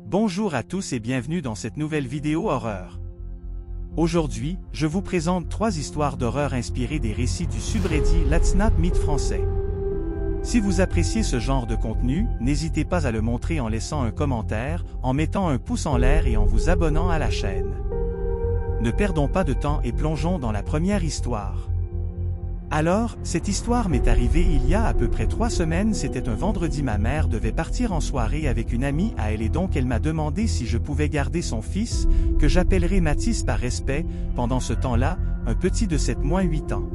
Bonjour à tous et bienvenue dans cette nouvelle vidéo horreur. Aujourd'hui, je vous présente 3 histoires d'horreur inspirées des récits du subreddit Let's Not Meet français. Si vous appréciez ce genre de contenu, n'hésitez pas à le montrer en laissant un commentaire, en mettant un pouce en l'air et en vous abonnant à la chaîne. Ne perdons pas de temps et plongeons dans la première histoire. Alors, cette histoire m'est arrivée il y a à peu près 3 semaines, c'était un vendredi, ma mère devait partir en soirée avec une amie à elle et donc elle m'a demandé si je pouvais garder son fils, que j'appellerai Mathis par respect, pendant ce temps-là, un petit de 7-8 ans.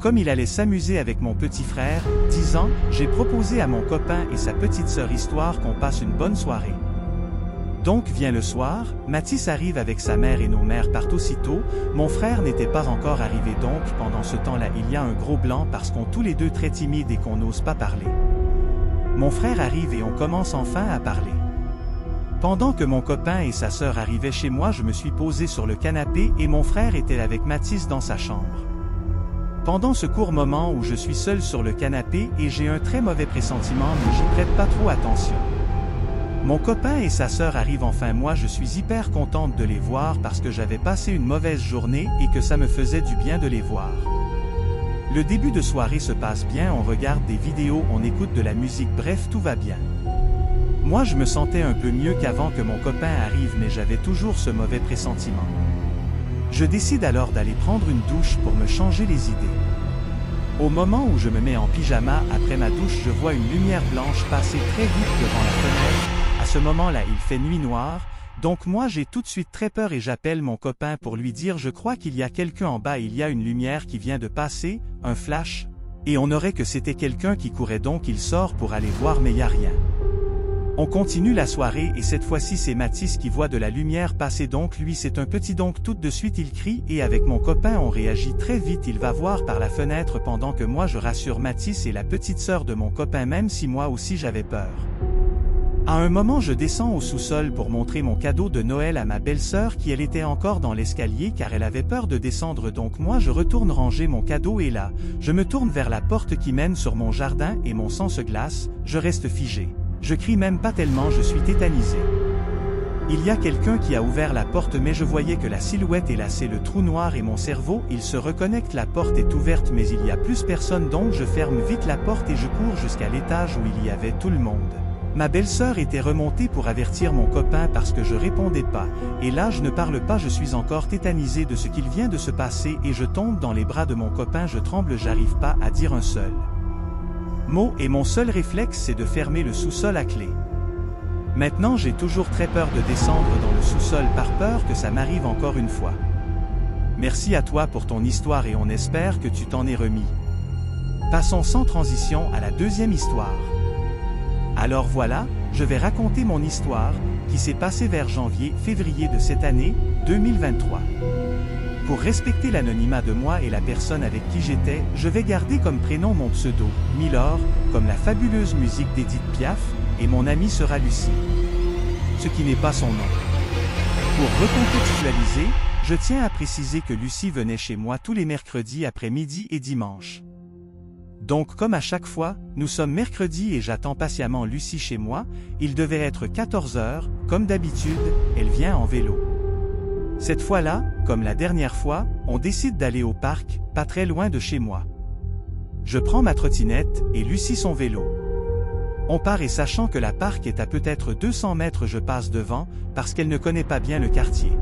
Comme il allait s'amuser avec mon petit frère, 10 ans, j'ai proposé à mon copain et sa petite sœur histoire qu'on passe une bonne soirée. Donc vient le soir, Mathis arrive avec sa mère et nos mères partent aussitôt, mon frère n'était pas encore arrivé donc pendant ce temps-là il y a un gros blanc parce qu'on tous les deux très timides et qu'on n'ose pas parler. Mon frère arrive et on commence enfin à parler. Pendant que mon copain et sa sœur arrivaient chez moi, je me suis posé sur le canapé et mon frère était avec Mathis dans sa chambre. Pendant ce court moment où je suis seul sur le canapé et j'ai un très mauvais pressentiment mais j'y prête pas trop attention. Mon copain et sa sœur arrivent enfin, moi je suis hyper contente de les voir parce que j'avais passé une mauvaise journée et que ça me faisait du bien de les voir. Le début de soirée se passe bien, on regarde des vidéos, on écoute de la musique, bref tout va bien. Moi je me sentais un peu mieux qu'avant que mon copain arrive mais j'avais toujours ce mauvais pressentiment. Je décide alors d'aller prendre une douche pour me changer les idées. Au moment où je me mets en pyjama après ma douche, je vois une lumière blanche passer très vite devant la fenêtre. À ce moment-là, il fait nuit noire, donc moi j'ai tout de suite très peur et j'appelle mon copain pour lui dire je crois qu'il y a quelqu'un en bas, il y a une lumière qui vient de passer, un flash, et on aurait que c'était quelqu'un qui courait donc il sort pour aller voir mais y a rien. On continue la soirée et cette fois-ci c'est Mathis qui voit de la lumière passer donc lui c'est un petit donc tout de suite il crie et avec mon copain on réagit très vite, il va voir par la fenêtre pendant que moi je rassure Mathis et la petite sœur de mon copain même si moi aussi j'avais peur. À un moment je descends au sous-sol pour montrer mon cadeau de Noël à ma belle-sœur qui elle était encore dans l'escalier car elle avait peur de descendre donc moi je retourne ranger mon cadeau et là, je me tourne vers la porte qui mène sur mon jardin et mon sang se glace, je reste figé. Je crie même pas tellement je suis tétanisé. Il y a quelqu'un qui a ouvert la porte mais je voyais que la silhouette est là, c'est le trou noir et mon cerveau, il se reconnecte, la porte est ouverte mais il y a plus personne donc je ferme vite la porte et je cours jusqu'à l'étage où il y avait tout le monde. Ma belle-sœur était remontée pour avertir mon copain parce que je répondais pas, et là je ne parle pas, je suis encore tétanisé de ce qu'il vient de se passer et je tombe dans les bras de mon copain, je tremble, j'arrive pas à dire un seul mot et mon seul réflexe c'est de fermer le sous-sol à clé. Maintenant j'ai toujours très peur de descendre dans le sous-sol par peur que ça m'arrive encore une fois. Merci à toi pour ton histoire et on espère que tu t'en es remis. Passons sans transition à la deuxième histoire. Alors voilà, je vais raconter mon histoire, qui s'est passée vers janvier-février de cette année, 2023. Pour respecter l'anonymat de moi et la personne avec qui j'étais, je vais garder comme prénom mon pseudo, Milor, comme la fabuleuse musique d'Edith Piaf, et mon amie sera Lucie. Ce qui n'est pas son nom. Pour recontextualiser, je tiens à préciser que Lucie venait chez moi tous les mercredis après midi et dimanche. Donc comme à chaque fois, nous sommes mercredi et j'attends patiemment Lucie chez moi, il devait être 14 h, comme d'habitude, elle vient en vélo. Cette fois-là, comme la dernière fois, on décide d'aller au parc, pas très loin de chez moi. Je prends ma trottinette et Lucie son vélo. On part et sachant que la parc est à peut-être 200 mètres je passe devant, parce qu'elle ne connaît pas bien le quartier.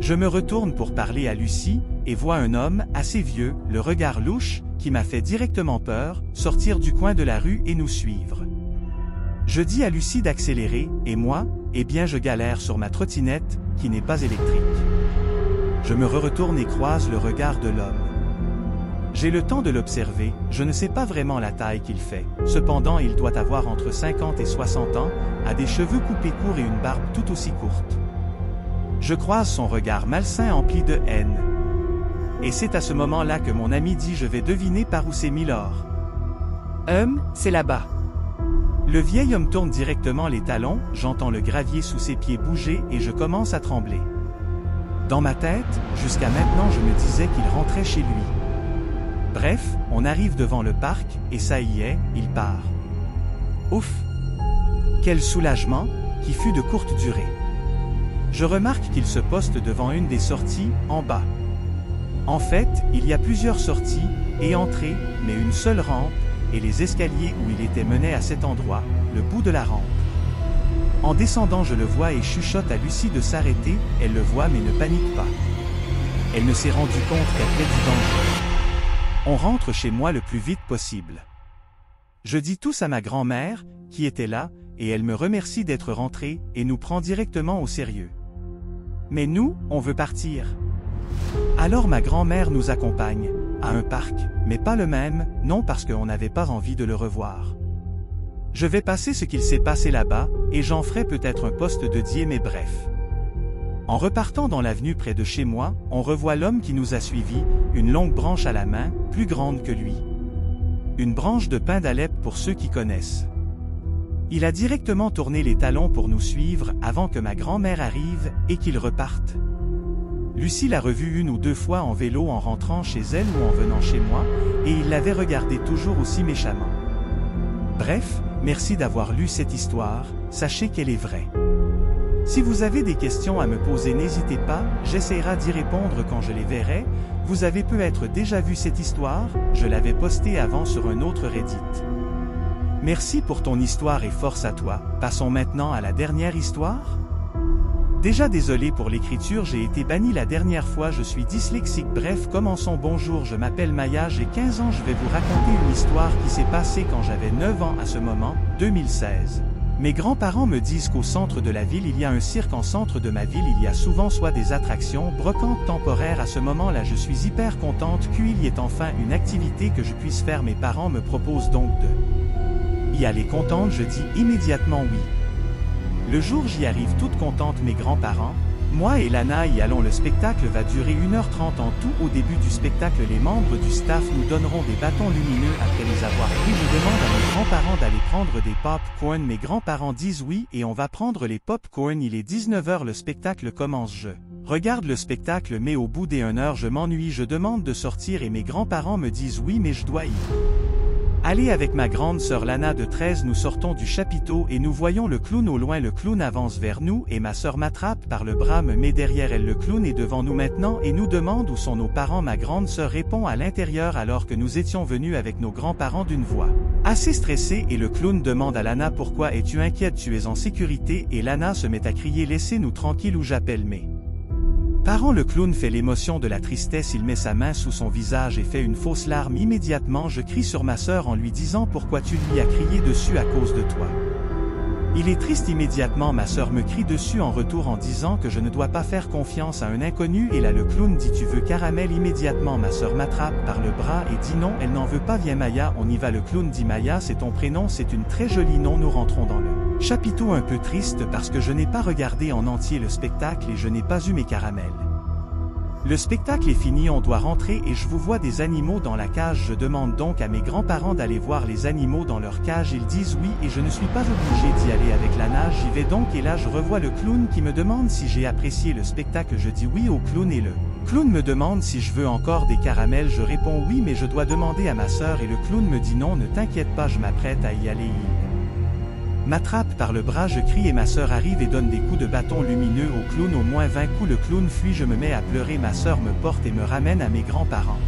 Je me retourne pour parler à Lucie, et vois un homme, assez vieux, le regard louche, qui m'a fait directement peur, sortir du coin de la rue et nous suivre. Je dis à Lucie d'accélérer, et moi, eh bien je galère sur ma trottinette, qui n'est pas électrique. Je me retourne et croise le regard de l'homme. J'ai le temps de l'observer, je ne sais pas vraiment la taille qu'il fait, cependant il doit avoir entre 50 et 60 ans, a des cheveux coupés courts et une barbe tout aussi courte. Je croise son regard malsain empli de haine. Et c'est à ce moment-là que mon ami dit je vais deviner par où c'est Milor. C'est là-bas. Le vieil homme tourne directement les talons, j'entends le gravier sous ses pieds bouger et je commence à trembler. Dans ma tête, jusqu'à maintenant je me disais qu'il rentrait chez lui. Bref, on arrive devant le parc, et ça y est, il part. Ouf! Quel soulagement! qui fut de courte durée. Je remarque qu'il se poste devant une des sorties, en bas. En fait, il y a plusieurs sorties et entrées, mais une seule rampe, et les escaliers où il était menaient à cet endroit, le bout de la rampe. En descendant, je le vois et chuchote à Lucie de s'arrêter, elle le voit mais ne panique pas. Elle ne s'est rendue compte qu'après du danger. On rentre chez moi le plus vite possible. Je dis tous à ma grand-mère, qui était là, et elle me remercie d'être rentrée, et nous prend directement au sérieux. Mais nous, on veut partir. Alors ma grand-mère nous accompagne, à un parc, mais pas le même, non parce qu'on n'avait pas envie de le revoir. Je vais passer ce qu'il s'est passé là-bas, et j'en ferai peut-être un post dédié mais bref. En repartant dans l'avenue près de chez moi, on revoit l'homme qui nous a suivis, une longue branche à la main, plus grande que lui. Une branche de pin d'Alep pour ceux qui connaissent. Il a directement tourné les talons pour nous suivre avant que ma grand-mère arrive et qu'il reparte. Lucie l'a revu une ou deux fois en vélo en rentrant chez elle ou en venant chez moi, et il l'avait regardé toujours aussi méchamment. Bref, merci d'avoir lu cette histoire, sachez qu'elle est vraie. Si vous avez des questions à me poser, n'hésitez pas, j'essaierai d'y répondre quand je les verrai. Vous avez peut-être déjà vu cette histoire, je l'avais postée avant sur un autre Reddit. Merci pour ton histoire et force à toi. Passons maintenant à la dernière histoire. Déjà désolé pour l'écriture, j'ai été banni la dernière fois, je suis dyslexique. Bref, commençons. Bonjour, je m'appelle Maya, j'ai 15 ans, je vais vous raconter une histoire qui s'est passée quand j'avais 9 ans à ce moment, 2016. Mes grands-parents me disent qu'au centre de la ville il y a un cirque. En centre de ma ville il y a souvent soit des attractions, brocantes temporaires. À ce moment-là je suis hyper contente qu'il y ait enfin une activité que je puisse faire. Mes parents me proposent donc de y aller. Contente, je dis immédiatement oui. Le jour j'y arrive toute contente, mes grands-parents, moi et Lana y allons. Le spectacle va durer 1h30 en tout. Au début du spectacle, les membres du staff nous donneront des bâtons lumineux. Après les avoir pris, je demande à mes grands-parents d'aller prendre des pop-corn. Mes grands-parents disent oui et on va prendre les pop-corn. Il est 19h, le spectacle commence. Je regarde le spectacle mais au bout des 1 heure je m'ennuie. Je demande de sortir et mes grands-parents me disent oui mais je dois y aller avec ma grande sœur Lana de 13. Nous sortons du chapiteau et nous voyons le clown au loin. Le clown avance vers nous et ma sœur m'attrape par le bras, me met derrière elle. Le clown est devant nous maintenant et nous demande où sont nos parents. Ma grande sœur répond à l'intérieur alors que nous étions venus avec nos grands-parents, d'une voix assez stressée, et le clown demande à Lana pourquoi es-tu inquiète, tu es en sécurité, et Lana se met à crier laissez-nous tranquilles ou j'appelle mes parents. Le clown fait l'émotion de la tristesse, il met sa main sous son visage et fait une fausse larme. Immédiatement je crie sur ma sœur en lui disant pourquoi tu lui as crié dessus à cause de toi. Il est triste. Immédiatement ma sœur me crie dessus en retour en disant que je ne dois pas faire confiance à un inconnu, et là le clown dit tu veux caramel. Immédiatement ma sœur m'attrape par le bras et dit non, elle n'en veut pas, viens Maya, on y va. Le clown dit Maya c'est ton prénom, c'est une très jolie nom. Nous rentrons dans le chapiteau un peu triste parce que je n'ai pas regardé en entier le spectacle et je n'ai pas eu mes caramels. Le spectacle est fini, on doit rentrer et je vous vois des animaux dans la cage. Je demande donc à mes grands-parents d'aller voir les animaux dans leur cage. Ils disent oui et je ne suis pas obligé d'y aller avec Lana. J'y vais donc et là je revois le clown qui me demande si j'ai apprécié le spectacle. Je dis oui au clown et le clown me demande si je veux encore des caramels. Je réponds oui mais je dois demander à ma sœur et le clown me dit non, ne t'inquiète pas, je m'apprête à y aller. Il m'attrape par le bras, je crie et ma sœur arrive et donne des coups de bâton lumineux au clown, au moins 20 coups. Le clown fuit, je me mets à pleurer, ma sœur me porte et me ramène à mes grands-parents.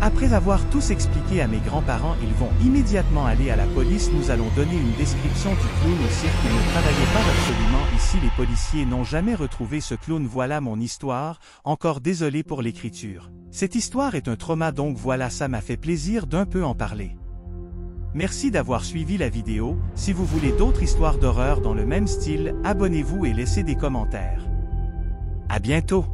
Après avoir tous expliqué à mes grands-parents, ils vont immédiatement aller à la police. Nous allons donner une description du clown au cirque. Il ne travaillait pas absolument ici, les policiers n'ont jamais retrouvé ce clown. Voilà mon histoire, encore désolé pour l'écriture. Cette histoire est un trauma donc voilà, ça m'a fait plaisir d'un peu en parler. Merci d'avoir suivi la vidéo. Si vous voulez d'autres histoires d'horreur dans le même style, abonnez-vous et laissez des commentaires. À bientôt!